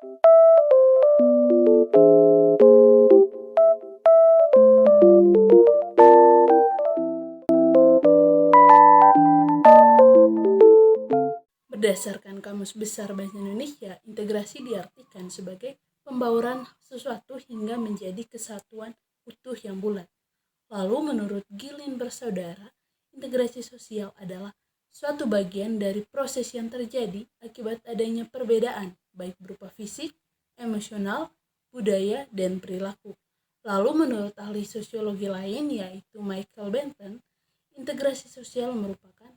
Berdasarkan Kamus Besar Bahasa Indonesia, integrasi diartikan sebagai pembauran sesuatu hingga menjadi kesatuan utuh yang bulat. Lalu menurut Gilin bersaudara, integrasi sosial adalah suatu bagian dari proses yang terjadi akibat adanya perbedaan, baik berupa fisik, emosional, budaya, dan perilaku. Lalu menurut ahli sosiologi lain yaitu Michael Benton, integrasi sosial merupakan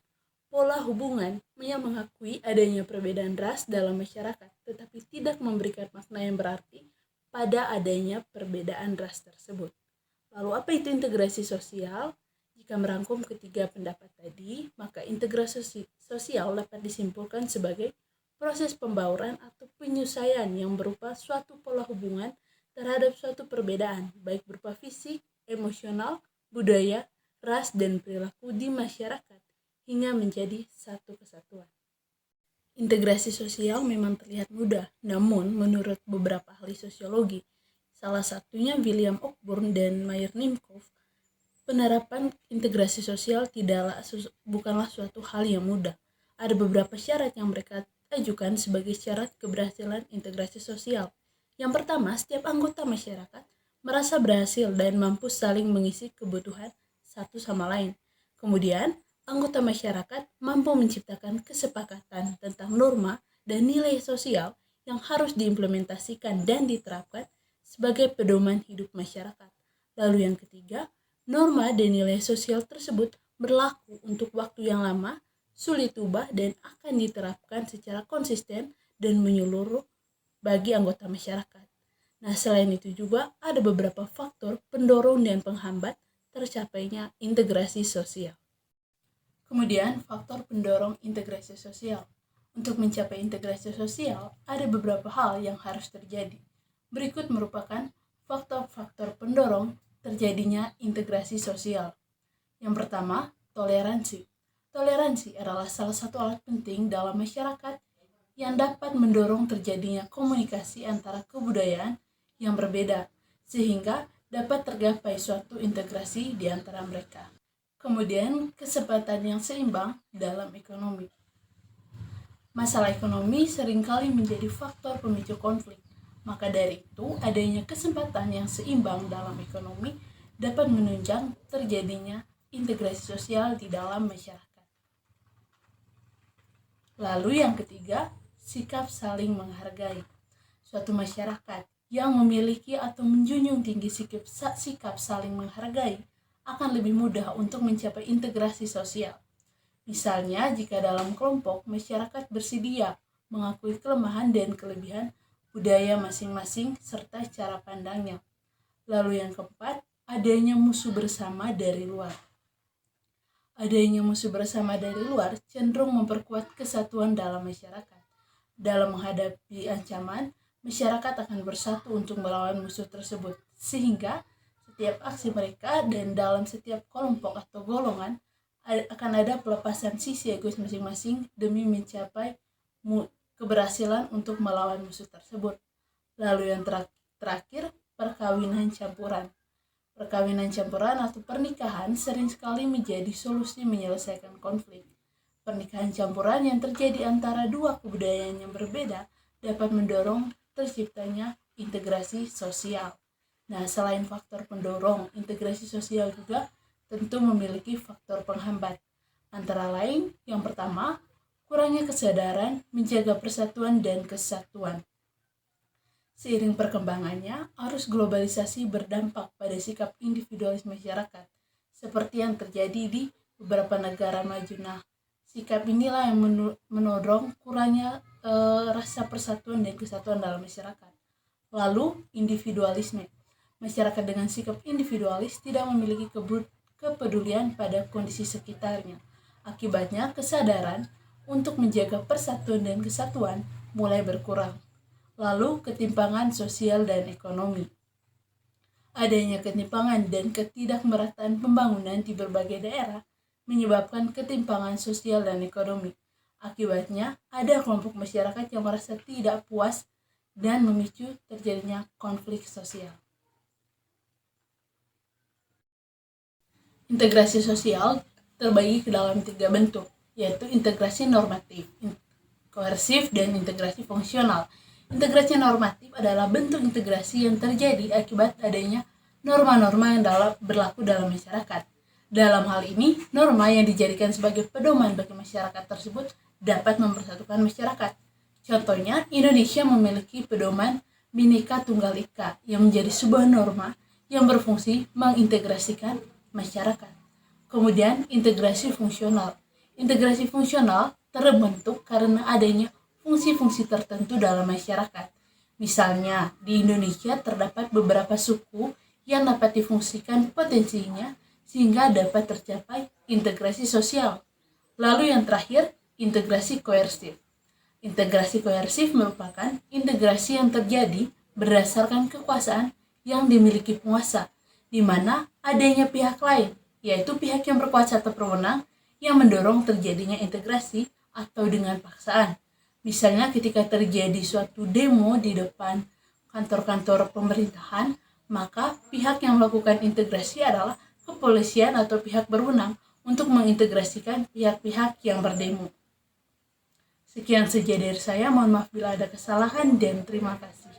pola hubungan yang mengakui adanya perbedaan ras dalam masyarakat, tetapi tidak memberikan makna yang berarti pada adanya perbedaan ras tersebut. Lalu apa itu integrasi sosial? Jika merangkum ketiga pendapat tadi, maka integrasi sosial dapat disimpulkan sebagai proses pembauran atau penyesuaian yang berupa suatu pola hubungan terhadap suatu perbedaan, baik berupa fisik, emosional, budaya, ras, dan perilaku di masyarakat, hingga menjadi satu kesatuan. Integrasi sosial memang terlihat mudah, namun menurut beberapa ahli sosiologi, salah satunya William Cockburn dan Meyer Nimkov, penerapan integrasi sosial bukanlah suatu hal yang mudah. Ada beberapa syarat yang mereka ajukan sebagai syarat keberhasilan integrasi sosial. Yang pertama, setiap anggota masyarakat merasa berhasil dan mampu saling mengisi kebutuhan satu sama lain. Kemudian, anggota masyarakat mampu menciptakan kesepakatan tentang norma dan nilai sosial yang harus diimplementasikan dan diterapkan sebagai pedoman hidup masyarakat. Lalu yang ketiga, norma dan nilai sosial tersebut berlaku untuk waktu yang lama, sulit ubah, dan akan diterapkan secara konsisten dan menyeluruh bagi anggota masyarakat. Nah, selain itu juga ada beberapa faktor pendorong dan penghambat tercapainya integrasi sosial. Kemudian, faktor pendorong integrasi sosial. Untuk mencapai integrasi sosial, ada beberapa hal yang harus terjadi. Berikut merupakan faktor-faktor pendorong terjadinya integrasi sosial. Yang pertama, toleransi. Toleransi adalah salah satu alat penting dalam masyarakat yang dapat mendorong terjadinya komunikasi antara kebudayaan yang berbeda, sehingga dapat tergapai suatu integrasi di antara mereka. Kemudian, kesempatan yang seimbang dalam ekonomi. Masalah ekonomi seringkali menjadi faktor pemicu konflik. Maka dari itu, adanya kesempatan yang seimbang dalam ekonomi dapat menunjang terjadinya integrasi sosial di dalam masyarakat. Lalu yang ketiga, sikap saling menghargai. Suatu masyarakat yang memiliki atau menjunjung tinggi sikap saling menghargai akan lebih mudah untuk mencapai integrasi sosial. Misalnya, jika dalam kelompok, masyarakat bersedia mengakui kelemahan dan kelebihan budaya masing-masing serta cara pandangnya. Lalu yang keempat, adanya musuh bersama dari luar. Adanya musuh bersama dari luar cenderung memperkuat kesatuan dalam masyarakat. Dalam menghadapi ancaman, masyarakat akan bersatu untuk melawan musuh tersebut, sehingga setiap aksi mereka dan dalam setiap kelompok atau golongan akan ada pelepasan sisi egois masing-masing demi mencapai keberhasilan untuk melawan musuh tersebut. Lalu yang terakhir, perkawinan campuran. Perkawinan campuran atau pernikahan sering sekali menjadi solusi menyelesaikan konflik. Pernikahan campuran yang terjadi antara dua kebudayaan yang berbeda dapat mendorong terciptanya integrasi sosial. Nah, selain faktor pendorong, integrasi sosial juga tentu memiliki faktor penghambat. Antara lain, yang pertama, kurangnya kesadaran menjaga persatuan dan kesatuan. Seiring perkembangannya, arus globalisasi berdampak pada sikap individualis masyarakat, seperti yang terjadi di beberapa negara maju. Nah, sikap inilah yang mendorong kurangnya rasa persatuan dan kesatuan dalam masyarakat. Lalu, individualisme. Masyarakat dengan sikap individualis tidak memiliki kepedulian pada kondisi sekitarnya. Akibatnya, kesadaran untuk menjaga persatuan dan kesatuan mulai berkurang. Lalu, ketimpangan sosial dan ekonomi. Adanya ketimpangan dan ketidakmerataan pembangunan di berbagai daerah menyebabkan ketimpangan sosial dan ekonomi. Akibatnya, ada kelompok masyarakat yang merasa tidak puas dan memicu terjadinya konflik sosial. Integrasi sosial terbagi ke dalam 3 bentuk, yaitu integrasi normatif, koersif, dan integrasi fungsional. Integrasi normatif adalah bentuk integrasi yang terjadi akibat adanya norma-norma yang berlaku dalam masyarakat. Dalam hal ini, norma yang dijadikan sebagai pedoman bagi masyarakat tersebut dapat mempersatukan masyarakat. Contohnya, Indonesia memiliki pedoman Bhinneka Tunggal Ika yang menjadi sebuah norma yang berfungsi mengintegrasikan masyarakat. Kemudian, integrasi fungsional. Integrasi fungsional terbentuk karena adanya fungsi-fungsi tertentu dalam masyarakat. Misalnya, di Indonesia terdapat beberapa suku yang dapat difungsikan potensinya sehingga dapat tercapai integrasi sosial. Lalu yang terakhir, integrasi koersif. Integrasi koersif merupakan integrasi yang terjadi berdasarkan kekuasaan yang dimiliki penguasa, di mana adanya pihak lain, yaitu pihak yang berkuasa atau berwenang, yang mendorong terjadinya integrasi atau dengan paksaan. Misalnya ketika terjadi suatu demo di depan kantor-kantor pemerintahan, maka pihak yang melakukan integrasi adalah kepolisian atau pihak berwenang untuk mengintegrasikan pihak-pihak yang berdemo. Sekian saja dari saya, mohon maaf bila ada kesalahan dan terima kasih.